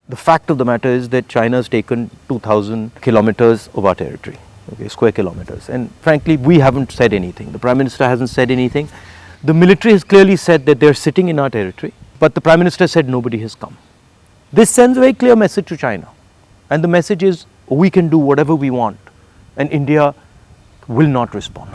The fact of the matter is that China has taken 2,000 kilometers of our territory, okay, square kilometers. And frankly, we haven't said anything. The Prime Minister hasn't said anything. The military has clearly said that they're sitting in our territory, but the Prime Minister said nobody has come. This sends a very clear message to China. And the message is, we can do whatever we want, and India will not respond.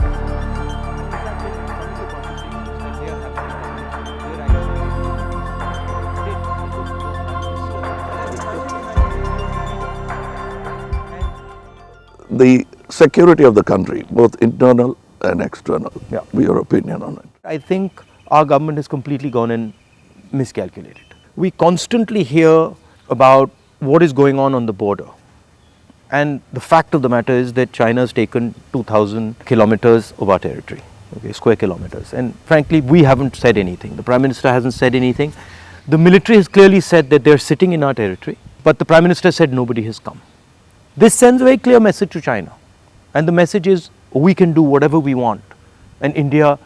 The security of the country, both internal and external, your opinion on it? I think our government has completely gone and miscalculated. We constantly hear about what is going on the border. And the fact of the matter is that China has taken 2,000 kilometers of our territory, okay, square kilometers. And frankly, we haven't said anything. The Prime Minister hasn't said anything. The military has clearly said that they're sitting in our territory, but the Prime Minister said nobody has come. This sends a very clear message to China. And the message is, we can do whatever we want, and India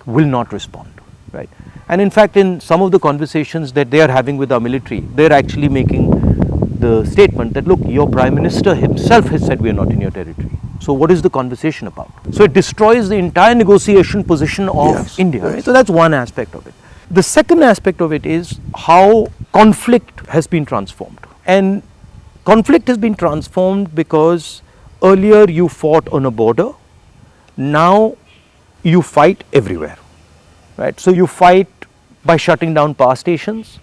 will not respond, right? And in fact, in some of the conversations that they are having with our military, they're actually making the statement that, look, your Prime Minister himself has said we are not in your territory. So what is the conversation about? So it destroys the entire negotiation position of India. Right? So that's one aspect of it. The second aspect of it is how conflict has been transformed. And conflict has been transformed because earlier you fought on a border, now you fight everywhere, right? So you fight by shutting down power stations,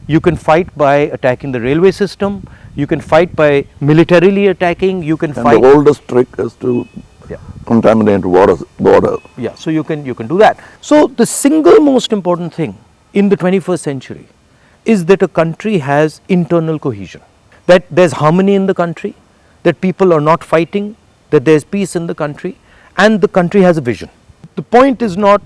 you can fight by attacking the railway system, you can fight by militarily attacking, you can fight. And the oldest trick is to contaminate border. Yeah, so you can do that. So the single most important thing in the 21st century is that a country has internal cohesion, that there's harmony in the country, that people are not fighting, that there's peace in the country, and the country has a vision. The point is not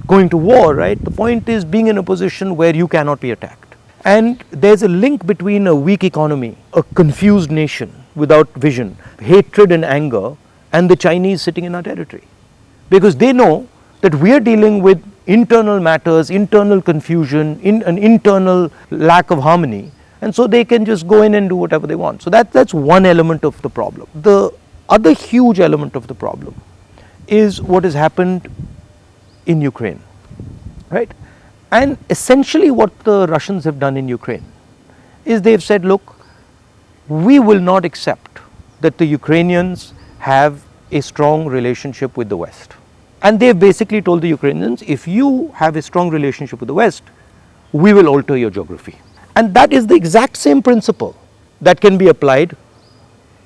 going to war, right? The point is being in a position where you cannot be attacked. And there's a link between a weak economy, a confused nation without vision, hatred and anger, and the Chinese sitting in our territory. Because they know that we are dealing with internal matters, internal confusion, an internal lack of harmony, and so they can just go in and do whatever they want. So that's one element of the problem. The other huge element of the problem is what has happened in Ukraine, right? And essentially what the Russians have done in Ukraine is they've said, look, we will not accept that the Ukrainians have a strong relationship with the West. And they've basically told the Ukrainians, if you have a strong relationship with the West, we will alter your geography. And that is the exact same principle that can be applied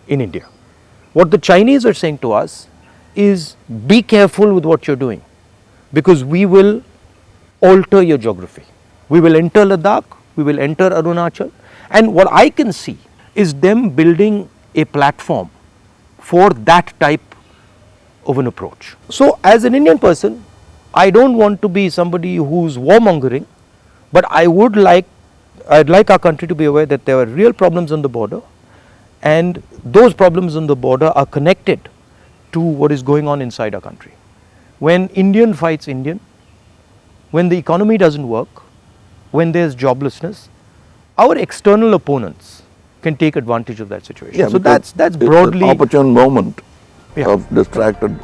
in India. What the Chinese are saying to us is, be careful with what you're doing, because we will alter your geography. We will enter Ladakh, we will enter Arunachal, and what I can see is them building a platform for that type of an approach. So as an Indian person, I don't want to be somebody who's warmongering, but I'd like our country to be aware that there are real problems on the border, and those problems on the border are connected to what is going on inside our country. When Indian fights Indian, when the economy doesn't work, when there's joblessness, our external opponents can take advantage of that situation. Yeah, so that's broadly an opportune moment of distracted